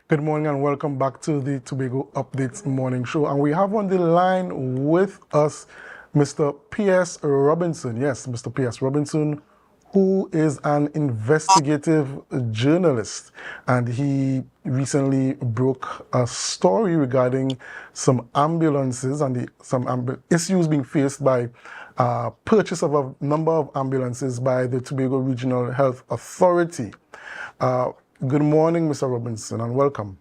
Good morning and welcome back to the Tobago Updates Morning Show. And we have on the line with us Mr. Pearce Robinson. Yes, Mr. Pearce Robinson, who is an investigative journalist. And he recently broke a story regarding some ambulances and some issues being faced by purchase of a number of ambulances by the Tobago Regional Health Authority. Good morning, Mr. Robinson, and welcome.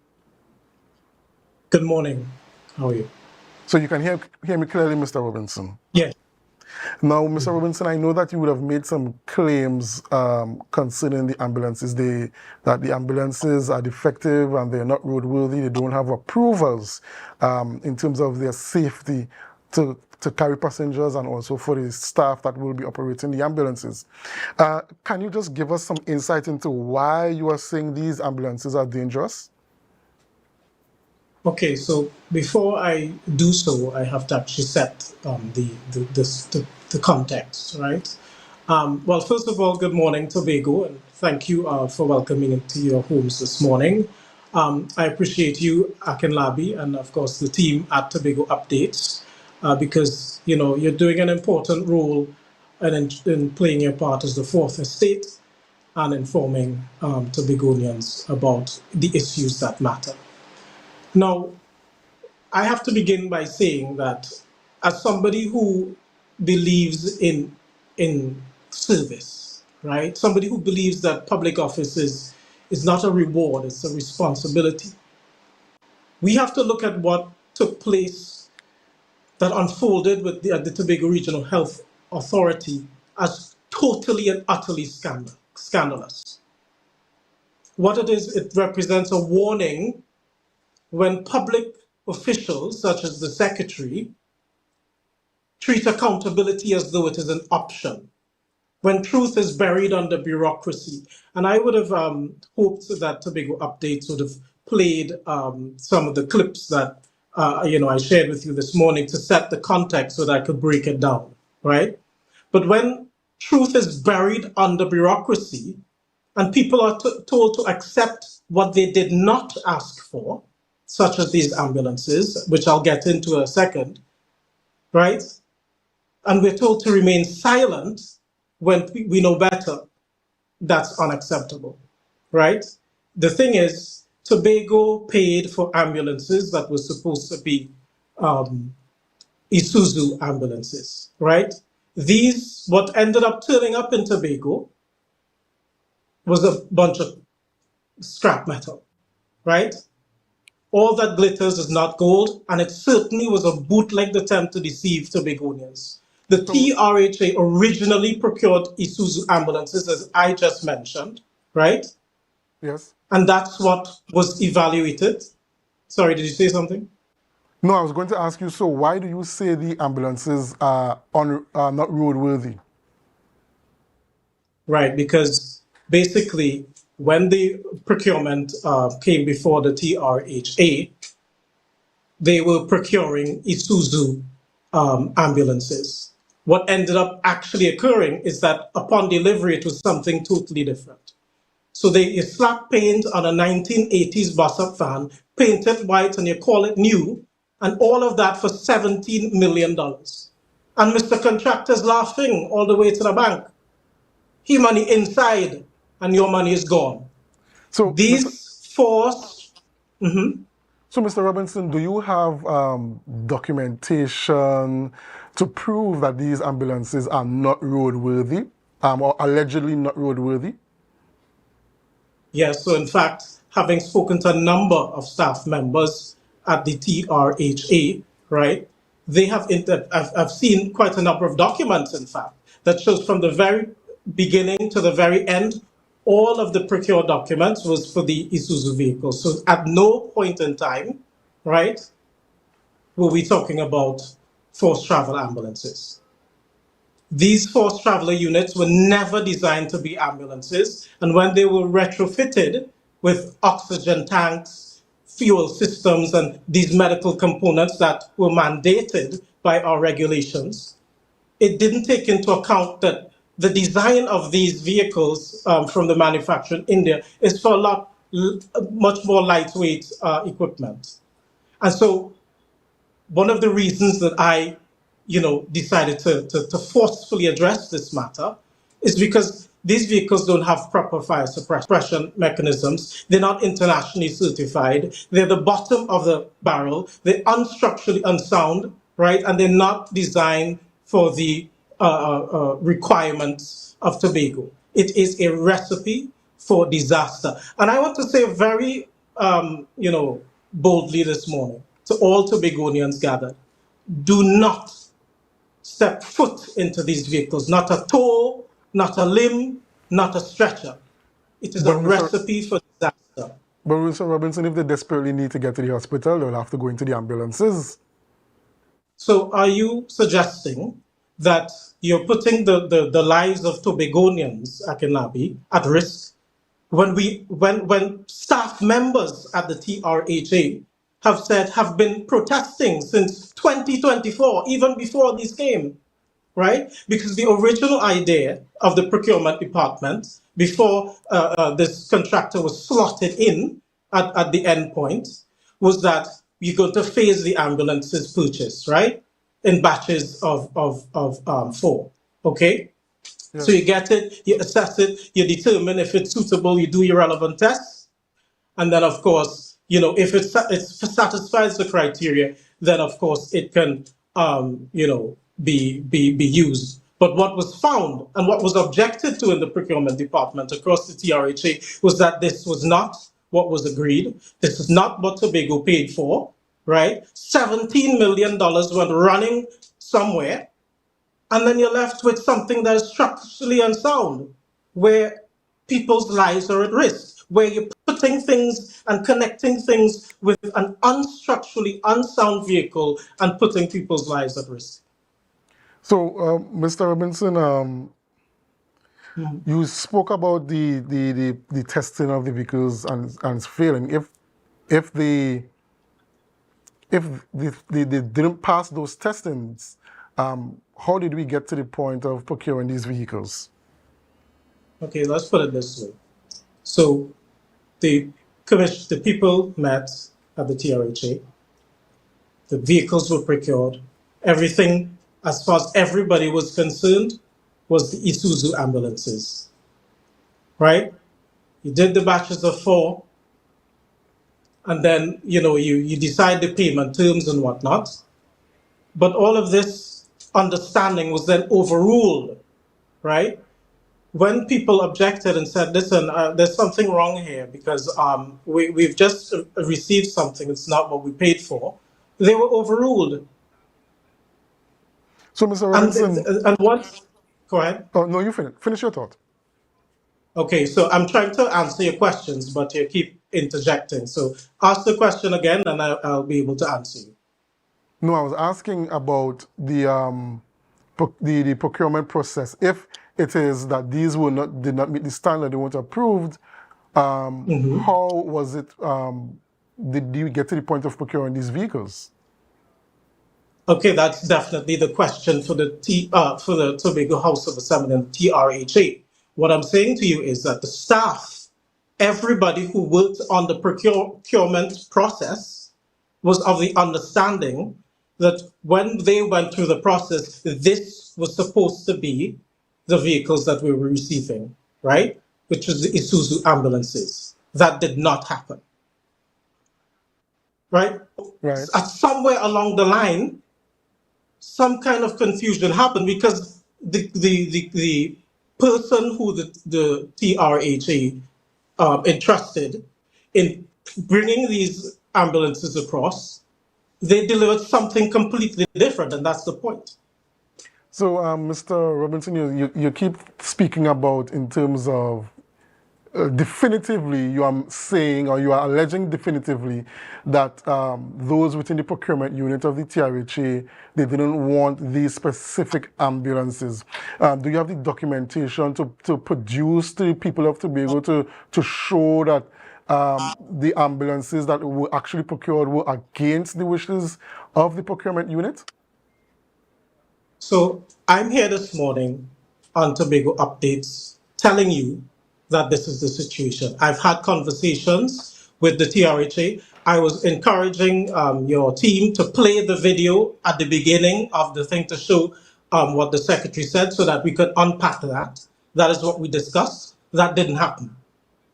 Good morning. How are you? So you can hear me clearly, Mr. Robinson? Yes. Now, Mr. Robinson, I know that you would have made some claims concerning the ambulances, that the ambulances are defective and they're not roadworthy, they don't have approvals in terms of their safety to carry passengers and also for the staff that will be operating the ambulances. Can you just give us some insight into why you are saying these ambulances are dangerous? Okay, so before I do so, I have to actually set the context, right? Well, first of all, good morning, Tobago, and thank you for welcoming into your homes this morning. I appreciate you, Akinlabi, and of course the team at Tobago Updates, because you're doing an important role in playing your part as the fourth estate and informing Tobagonians about the issues that matter. Now, I have to begin by saying that as somebody who believes in service, right? Somebody who believes that public office is not a reward, it's a responsibility. We have to look at what took place that unfolded with the Tobago Regional Health Authority as totally and utterly scandalous. What it is, it represents a warning when public officials, such as the secretary, treat accountability as though it is an option, when truth is buried under bureaucracy. And I would have hoped that Tobago Updates would have played some of the clips that I shared with you this morning to set the context so that I could break it down, right? But when truth is buried under bureaucracy and people are told to accept what they did not ask for, such as these ambulances, which I'll get into in a second, right? And we're told to remain silent when we know better, that's unacceptable, right? The thing is, Tobago paid for ambulances that were supposed to be Isuzu ambulances, right? These, what ended up turning up in Tobago was a bunch of scrap metal, right? All that glitters is not gold, and it certainly was a bootlegged attempt to deceive Tobagonians. The T.R.H.A. originally procured Isuzu ambulances, as I just mentioned, right? Yes. And that's what was evaluated. Sorry, did you say something? No, I was going to ask you, so why do you say the ambulances are not roadworthy? Right, because basically when the procurement came before the T.R.H.A., they were procuring Isuzu ambulances. What ended up actually occurring is that upon delivery, it was something totally different. So they slap paint on a 1980s bus-up van, paint it white, and you call it new, and all of that for $17 million. And Mr. Contractor's laughing all the way to the bank. He money inside, and your money is gone. So, These forced... So, Mr. Robinson, do you have documentation to prove that these ambulances are not roadworthy or allegedly not roadworthy? Yes, so in fact, having spoken to a number of staff members at the T.R.H.A., right, they have, I've seen quite a number of documents, in fact, that shows from the very beginning to the very end, all of the procured documents was for the Isuzu vehicles. So at no point in time, right, were we talking about forced travel ambulances. These forced traveler units were never designed to be ambulances, and when they were retrofitted with oxygen tanks, fuel systems, and these medical components that were mandated by our regulations, it didn't take into account that the design of these vehicles from the manufacturer in India is for a lot much more lightweight equipment. And so one of the reasons that I, decided to forcefully address this matter is because these vehicles don't have proper fire suppression mechanisms. They're not internationally certified. They're the bottom of the barrel. They're unstructurally unsound, right? And they're not designed for the requirements of Tobago. It is a recipe for disaster. And I want to say very, boldly this morning to all Tobagonians gathered, do not step foot into these vehicles, not a toe, not a limb, not a stretcher. It is a But Mr. recipe for disaster. But Mr. Robinson, if they desperately need to get to the hospital, they'll have to go into the ambulances. So are you suggesting that you're putting the lives of Tobagonians, Akinlabi, at risk when staff members at the T.R.H.A have been protesting since 2024, even before this came, right? Because the original idea of the procurement department, before this contractor was slotted in at the end point, was that you're going to phase the ambulances purchase, right? In batches of 4, okay? So Yes. you get it, you assess it, you determine if it's suitable, you do your relevant tests, and then, of course, if it satisfies the criteria, then, of course, it can, be used. But what was found and what was objected to in the procurement department across the T.R.H.A was that this was not what was agreed. This is not what Tobago paid for, right? $17 million went running somewhere, and then you're left with something that is structurally unsound, where people's lives are at risk, where you're putting things and connecting things with an unstructurally unsound vehicle and putting people's lives at risk. So, Mr. Robinson, you spoke about the testing of the vehicles and it's failing. If they didn't pass those testings, how did we get to the point of procuring these vehicles? Okay, let's put it this way. So the people met at the T.R.H.A, the vehicles were procured, everything, as far as everybody was concerned, was the Isuzu ambulances, right? You did the batches of 4, and then you decide the payment terms and whatnot. But all of this understanding was then overruled, right? When people objected and said, "Listen, there's something wrong here because we've just received something; it's not what we paid for," they were overruled. So, Mr. And Robinson, and what? Go ahead. oh no, you finish your thought. Okay, so I'm trying to answer your questions, but you keep interjecting. So ask the question again, and I'll be able to answer you. No, I was asking about the procurement process. If it is that these did not meet the standard, they weren't approved, how was it? Did you get to the point of procuring these vehicles? Okay, that's definitely the question for for the Tobago House of Assembly and T.R.H.A. What I'm saying to you is that the staff, everybody who worked on the procurement process, was of the understanding that when they went through the process, this was supposed to be the vehicles that we were receiving, right? Which was the Isuzu ambulances. That did not happen, right? Right. Somewhere along the line, some kind of confusion happened because the person who the T.R.H.A entrusted in bringing these ambulances across, they delivered something completely different, and that's the point. So, Mr. Robinson, you keep speaking about in terms of definitively, you are saying or you are alleging definitively that those within the procurement unit of the T.R.H.A, they didn't want these specific ambulances. Do you have the documentation to produce to people of Tobago to show that the ambulances that were actually procured were against the wishes of the procurement unit? So I'm here this morning on Tobago Updates telling you that this is the situation. I've had conversations with the T.R.H.A. I was encouraging your team to play the video at the beginning of the thing to show what the secretary said so that we could unpack that. That is what we discussed. That didn't happen,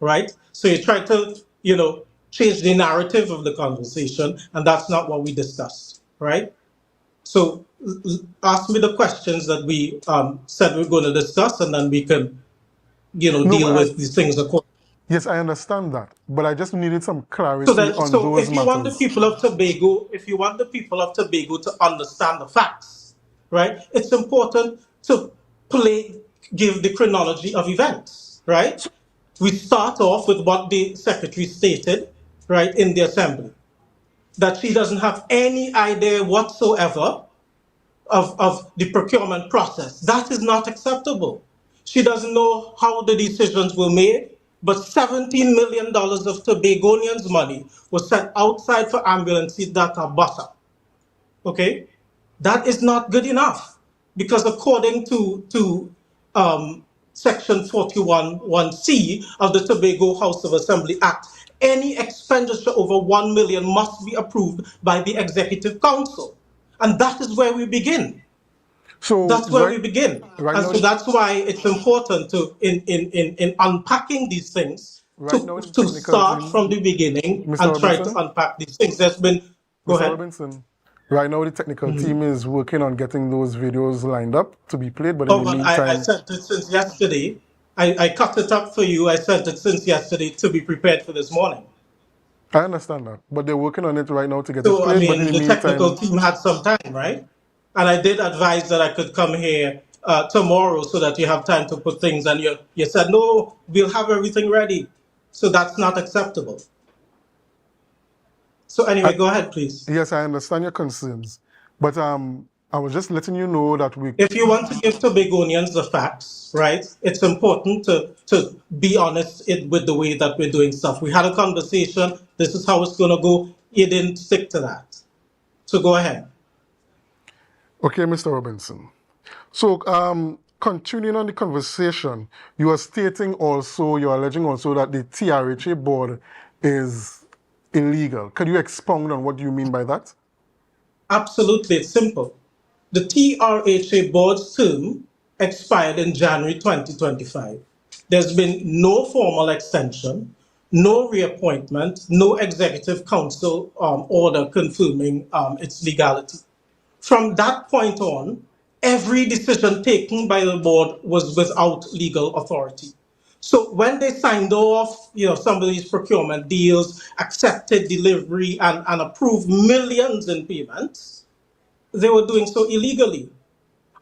right? So you try to, change the narrative of the conversation, and that's not what we discussed, right? So ask me the questions that we said we're going to discuss, and then we can, No, deal with these things accordingly. yes, I understand that, but I just needed some So clarity then, on so those if you want the matters. people of Tobago, if you want the people of Tobago to understand the facts, right? It's important to give the chronology of events, right? We start off with what the secretary stated, right, in the assembly, that she doesn't have any idea whatsoever of the procurement process. That is not acceptable. She doesn't know how the decisions were made, but $17 million of Tobagonians' money was set outside for ambulances that are butter. Okay? That is not good enough because according to Section 41(1)(c) of the Tobago House of Assembly Act, any expenditure over 1 million must be approved by the Executive Council. And that is where we begin. So That's where we begin. right And now, so that's why it's important to, in unpacking these things, right now the to technical start team, from the beginning Mr. and try to Robinson, unpack these things. There's been, go Mr. ahead. Robinson, right now the technical team is working on getting those videos lined up to be played, but in Oh, the but I meantime, sent it since yesterday. I cut it up for you. I sent it since yesterday to be prepared for this morning. I understand that, but they're working on it right now to get it So, I played, but in mean, the the technical meantime, team had some time, right? And I did advise that I could come here tomorrow so that you have time to put things. And you said, no, we'll have everything ready. So that's not acceptable. So I, anyway, go ahead, please. yes, I understand your concerns, but I was just letting you know that we. If you want to give Tobagonians the facts, right, it's important to be honest with the way that we're doing stuff. We had a conversation. This is how it's going to go. You didn't stick to that. So go ahead. Okay, Mr. Robinson. So, continuing on the conversation, you are stating also, you are alleging also that the T.R.H.A board is illegal. Could you expound on what you mean by that? Absolutely, it's simple. The T.R.H.A board's term expired in January 2025. There's been no formal extension, no reappointment, no executive council order confirming its legality. From that point on, every decision taken by the board was without legal authority. So when they signed off, some of these procurement deals, accepted delivery, and approved millions in payments, they were doing so illegally.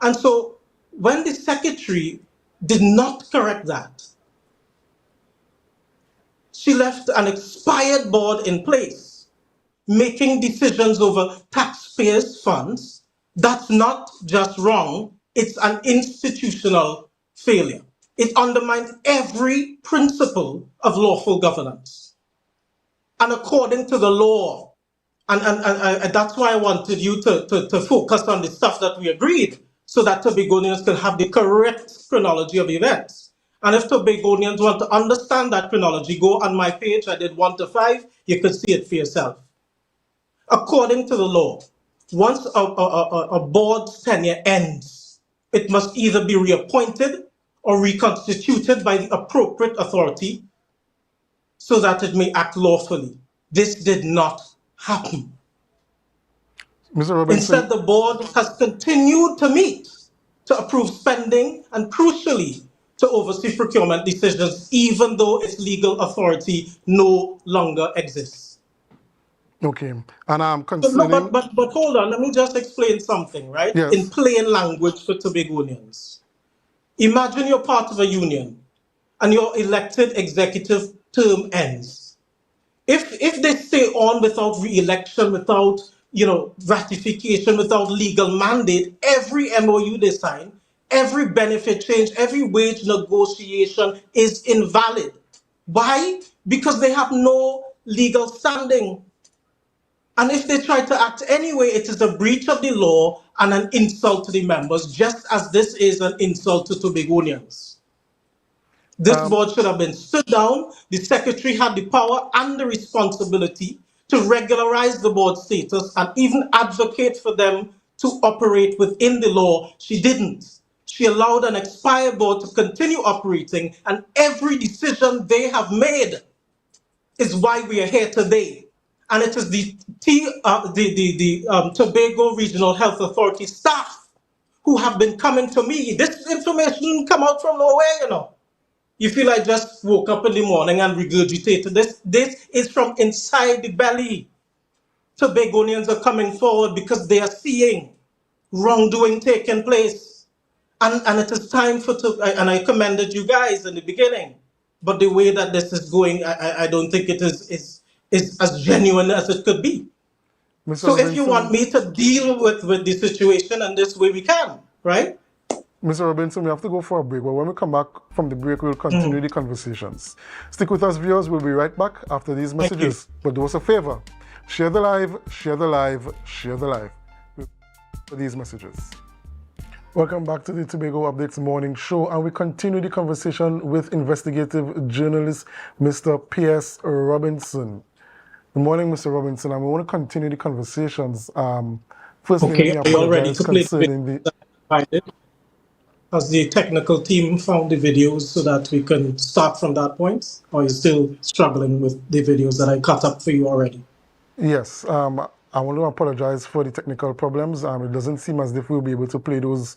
And so when the secretary did not correct that, she left an expired board in place, making decisions over taxpayers' funds. That's not just wrong, it's an institutional failure. It undermines every principle of lawful governance. And according to the law, and that's why I wanted you to focus on the stuff that we agreed, so that Tobagonians can have the correct chronology of events. And if Tobagonians want to understand that chronology, go on my page. I did 1 to 5. You can see it for yourself. According to the law, once a board's tenure ends, it must either be reappointed or reconstituted by the appropriate authority so that it may act lawfully. This did not happen. Mr. Robinson, Instead, the board has continued to meet to approve spending and, crucially, to oversee procurement decisions, even though its legal authority no longer exists. okay. And I'm So, no, concerning, but hold on, let me just explain something, right? In yes, plain language for Tobagonians. Imagine you're part of a union and your elected executive term ends. If they stay on without re-election, without ratification, without legal mandate, every MOU they sign, every benefit change, every wage negotiation is invalid. Why? Because they have no legal standing. And if they try to act anyway, it is a breach of the law and an insult to the members, just as this is an insult to Tobagonians. This board should have been stood down. The secretary had the power and the responsibility to regularize the board status and even advocate for them to operate within the law. She didn't. She allowed an expired board to continue operating, and every decision they have made is why we are here today. And it is the Tobago Regional Health Authority staff who have been coming to me. This information come out from nowhere, you know. You feel I just woke up in the morning and regurgitated this. This is from inside the belly. Tobagonians are coming forward because they are seeing wrongdoing taking place. And it is time and I commended you guys in the beginning. But the way that this is going, I don't think it is as genuine as it could be. Mr. So if you want Robinson, me to deal with the situation in this way, we can, right? Mr. Robinson, we have to go for a break, but when we come back from the break, we'll continue the conversations. Stick with us, viewers. We'll be right back after these messages. But do us a favor. Share the live, share the live, share the live for these messages. Welcome back to the Tobago Updates Morning Show, and we continue the conversation with investigative journalist Mr. Pearce Robinson. Good morning, Mr. Robinson, and we want to continue the conversations. First, let me Are you all ready apologize to play concerning the... Has the technical team found the videos so that we can start from that point? Or are you still struggling with the videos that I cut up for you already? Yes, I want to apologize for the technical problems. It doesn't seem as if we'll be able to play those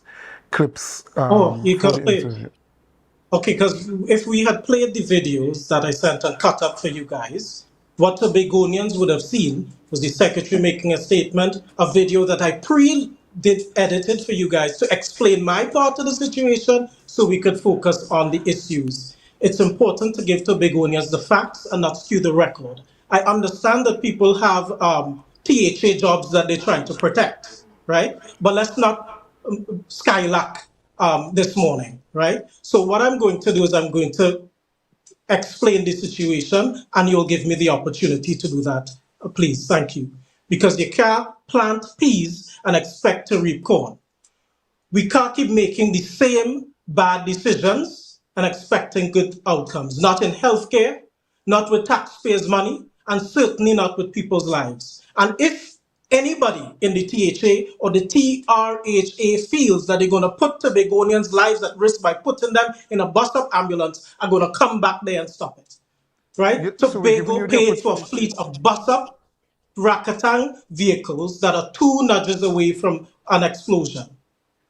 clips You for can the play. interview. Okay, because if we had played the videos that I sent and cut up for you guys, what Tobagonians would have seen was the secretary making a statement, a video that I did edited for you guys to explain my part of the situation so we could focus on the issues. It's important to give Tobagonians the facts and not skew the record. I understand that people have T.H.A. jobs that they're trying to protect, right? But let's not skylark this morning, right? So what I'm going to do is I'm going to explain the situation, and you'll give me the opportunity to do that. Please, thank you. Because you can't plant peas and expect to reap corn. We can't keep making the same bad decisions and expecting good outcomes. Not in healthcare, not with taxpayers' money, and certainly not with people's lives. And if anybody in the T.H.A. or the T.R.H.A. feels that they're going to put Tobagonians' lives at risk by putting them in a bus-up ambulance, are going to come back there and stop it. Right? Yeah, so we're giving Tobago you the paid for a opportunity. fleet of bus-up Rakatang vehicles that are 2 nudges away from an explosion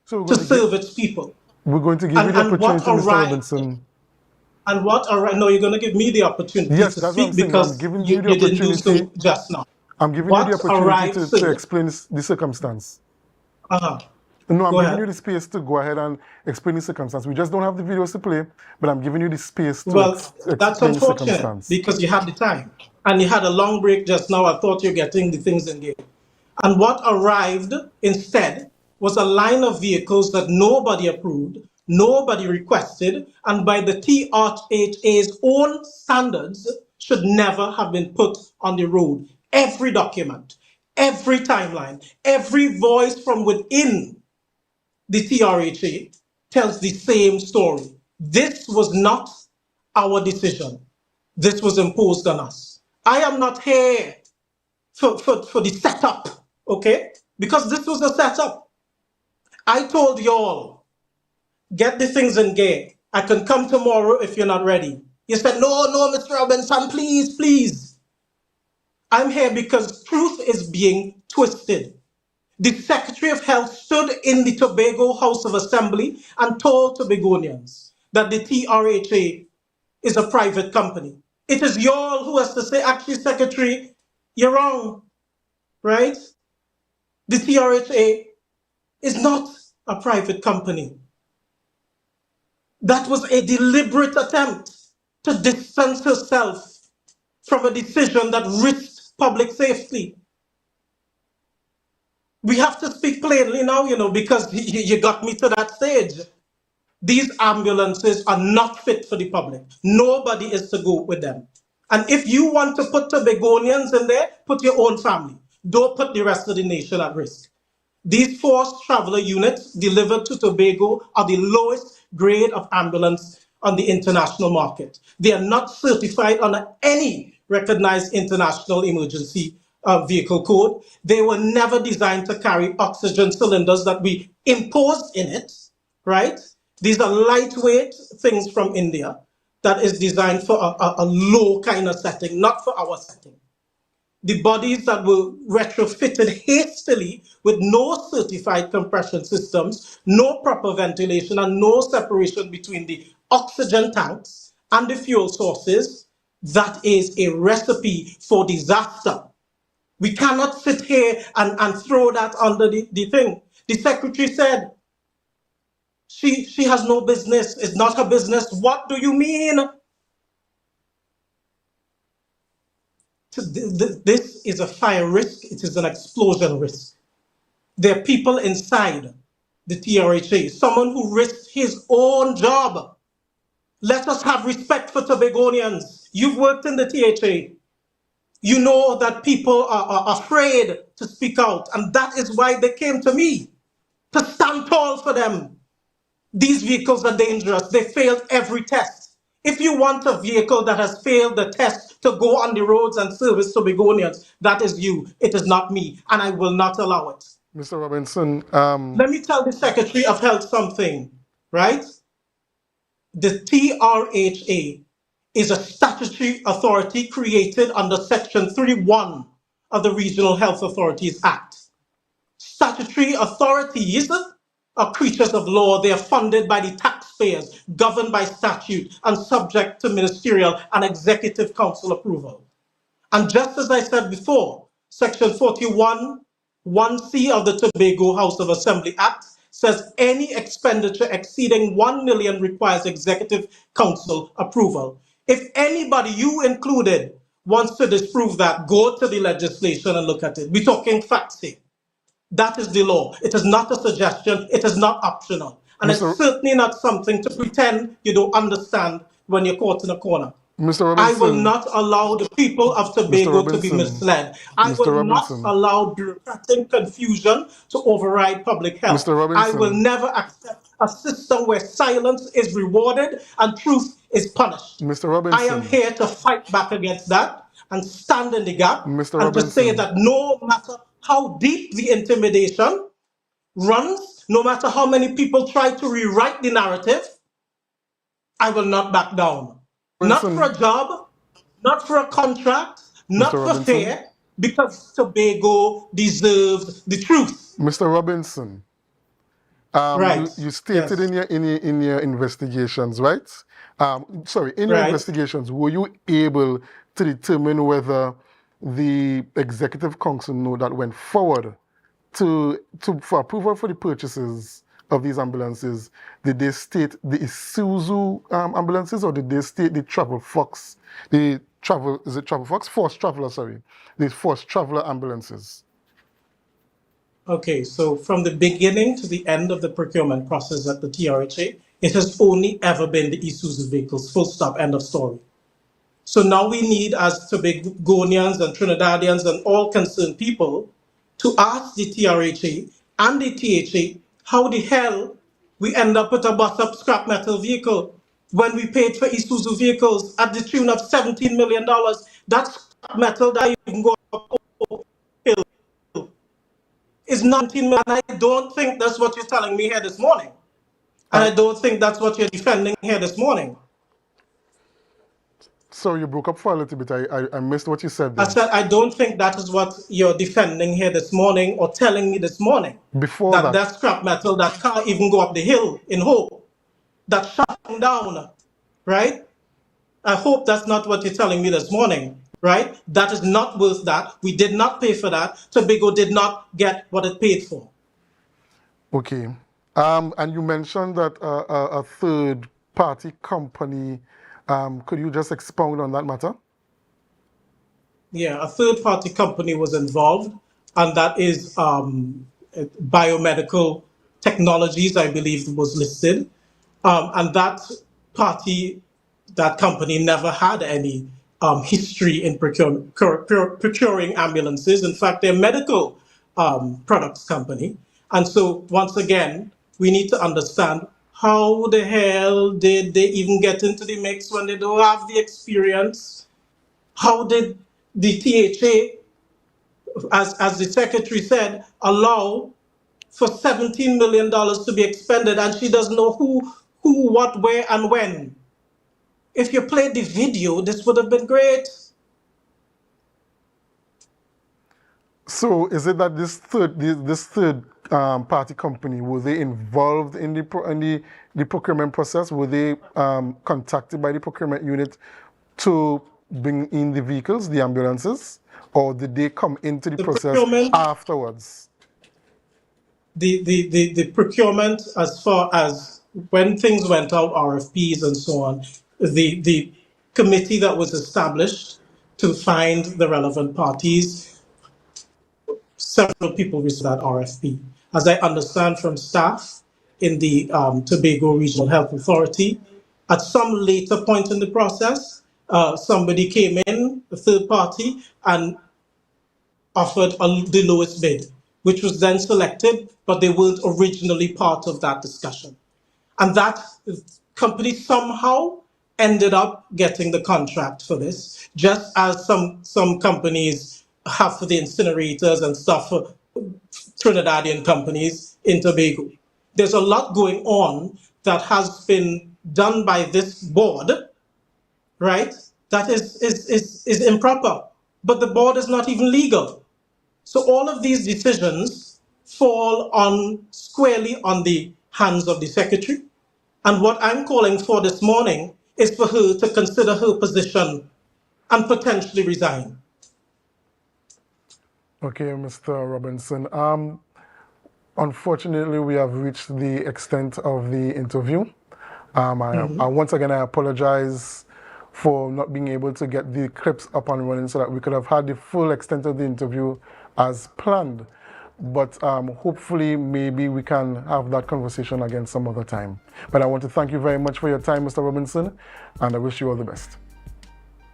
So to serve its people. we're going to give you the And what opportunity, Mr. arrived, Robinson. and what arrived, no, you're going to give me the opportunity Yes, to that's what I'm speak saying. I'm because giving you you the didn't do opportunity. so just now. I'm giving you the What opportunity arrived, to sir? explain the circumstance. Uh-huh. No, I'm Go giving ahead. you the space to go ahead and explain the circumstance. We just don't have the videos to play, but I'm giving you the space to Well, that's explain the unfortunate circumstance. because you had the time and you had a long break just now. I thought you're getting the things in gear. And what arrived instead was a line of vehicles that nobody approved, nobody requested, and by the T.R.H.A's own standards should never have been put on the road. Every document, every timeline, every voice from within the T.R.H.A. tells the same story. This was not our decision. This was imposed on us. I am not here for the setup, okay? Because this was a setup. I told y'all, get the things in gear. I can come tomorrow if you're not ready. You said, no, Mr. Robinson, please, please. I'm here because truth is being twisted. The Secretary of Health stood in the Tobago House of Assembly and told Tobagonians that the T.R.H.A. is a private company. It is y'all who has to say, actually, Secretary, you're wrong, right? The T.R.H.A. is not a private company. That was a deliberate attempt to distance herself from a decision that risked public safety. We have to speak plainly now, because you got me to that stage. These ambulances are not fit for the public. Nobody is to go with them. And if you want to put Tobagonians in there, put your own family. Don't put the rest of the nation at risk. These forced traveler units delivered to Tobago are the lowest grade of ambulance on the international market. They are not certified under any recognized international emergency vehicle code. They were never designed to carry oxygen cylinders that we imposed in it, right? These are lightweight things from India that is designed for a low kind of setting, not for our setting. The bodies that were retrofitted hastily with no certified compression systems, no proper ventilation, and no separation between the oxygen tanks and the fuel sources, that is a recipe for disaster. We cannot sit here and throw that under the thing. The secretary said she has no business, it's not her business. What do you mean? This is a fire risk, it is an explosion risk. There are people inside the T.R.H.A, someone who risked his own job. Let us have respect for Tobagonians. You've worked in the T.H.A. You know that people are afraid to speak out, and that is why they came to me, to stand tall for them. These vehicles are dangerous. They failed every test. If you want a vehicle that has failed the test to go on the roads and service Tobagonians, that is you. It is not me, and I will not allow it. Mr. Robinson, Let me tell the Secretary of Health something, right? The T.R.H.A is a statutory authority created under Section 31 of the Regional Health Authorities Act. Statutory authorities are creatures of law. They are funded by the taxpayers, governed by statute, and subject to ministerial and executive council approval. And just as I said before, Section 41, 1C of the Tobago House of Assembly Act says any expenditure exceeding 1 million requires executive council approval. If anybody, you included, wants to disprove that, go to the legislation and look at it. We're talking facts here. That is the law. It is not a suggestion. It is not optional. And it's Mr. certainly not something to pretend you don't understand when you're caught in a corner. Mr. I will Robinson, not allow the people of Mr. Tobago to be Robinson, misled. I Mr. will not Robinson, allow bureaucratic confusion to override public health. Mr. I will Robinson, never accept a system where silence is rewarded and truth is punished. Mr. I am Robinson, here to fight back against that and stand in the gap Mr. and to say Robinson, that no matter how deep the intimidation runs, no matter how many people try to rewrite the narrative, I will not back down. Not for Robinson, a job, not for a contract, Mr. not for Robinson, fair, because Tobago deserves the truth. Mr. Robinson. Right. You stated Yes. in your investigations, right? Sorry, in your Right. investigations, were you able to determine whether the executive council note that went forward for approval for the purchases of these ambulances, did they state the Isuzu ambulances, or did they state the Travel Fox, is it Travel Fox? Force Traveler, sorry, the Force Traveler ambulances? Okay, so from the beginning to the end of the procurement process at the T.R.H.A, it has only ever been the Isuzu vehicles, full stop, end of story. So now we need, as Tobagonians and Trinidadians and all concerned people, to ask the T.R.H.A and the T.H.A how the hell we end up with a bus-up scrap metal vehicle when we paid for Isuzu vehicles at the tune of $17 million. That scrap metal that even go up hill is 19 million. And I don't think that's what you're telling me here this morning. And I, I don't think that's what you're defending here this morning. Sorry, you broke up for a little bit. I missed what you said I there. said, I don't think that is what you're defending here this morning or telling me this morning. Before That that, that scrap metal that can't even go up the hill in Hope, that shutting down, right? I hope that's not what you're telling me this morning, right? That is not worth that. We did not pay for that. Tobago did not get what it paid for. okay. And you mentioned that a third-party company. Could you just expound on that matter? Yeah, a third party company was involved, and that is Biomedical Technologies, I believe, was listed. And that party, that company never had any history in procuring ambulances. In fact, they're a medical products company. And so, once again, we need to understand How the hell did they even get into the mix when they don't have the experience? How did the T.H.A, as the secretary said, allow for $17 million to be expended and she doesn't know who, what, where, and when? If you played the video, this would have been great. So is it that this third party company, were they involved in the procurement process? Were they contacted by the procurement unit to bring in the vehicles, the ambulances, or did they come into the process Procurement, afterwards? the procurement, as far as when things went out, RFPs and so on, the committee that was established to find the relevant parties, several people received that RFP. As I understand from staff in the Tobago Regional Health Authority, at some later point in the process, somebody came in, a third party, and offered the lowest bid, which was then selected, but they weren't originally part of that discussion. And that company somehow ended up getting the contract for this, just as some companies have for the incinerators and stuff for Trinidadian companies in Tobago. There's a lot going on that has been done by this board, right? That is improper. But the board is not even legal. So all of these decisions fall on squarely on the hands of the secretary. And what I'm calling for this morning is for her to consider her position and potentially resign. Okay, Mr. Robinson. Unfortunately, we have reached the extent of the interview. Once again, I apologize for not being able to get the clips up and running so that we could have had the full extent of the interview as planned. But hopefully, maybe we can have that conversation again some other time. But I want to thank you very much for your time, Mr. Robinson, and I wish you all the best.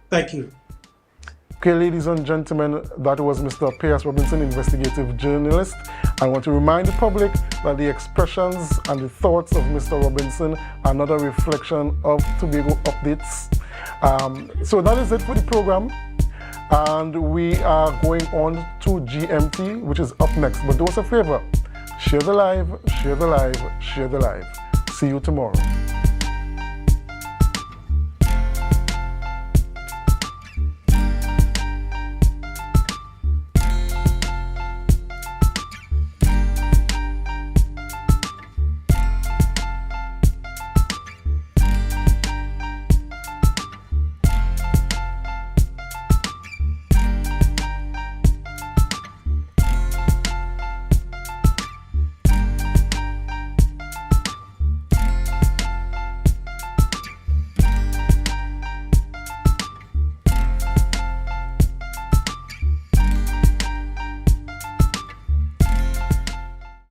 Thank you. Okay, ladies and gentlemen, that was Mr. Pearce Robinson, investigative journalist. I want to remind the public that the expressions and the thoughts of Mr. Robinson are not a reflection of Tobago updates. So that is it for the program. And we are going on to GMT, which is up next. But do us a favor, share the live, share the live, share the live. See you tomorrow.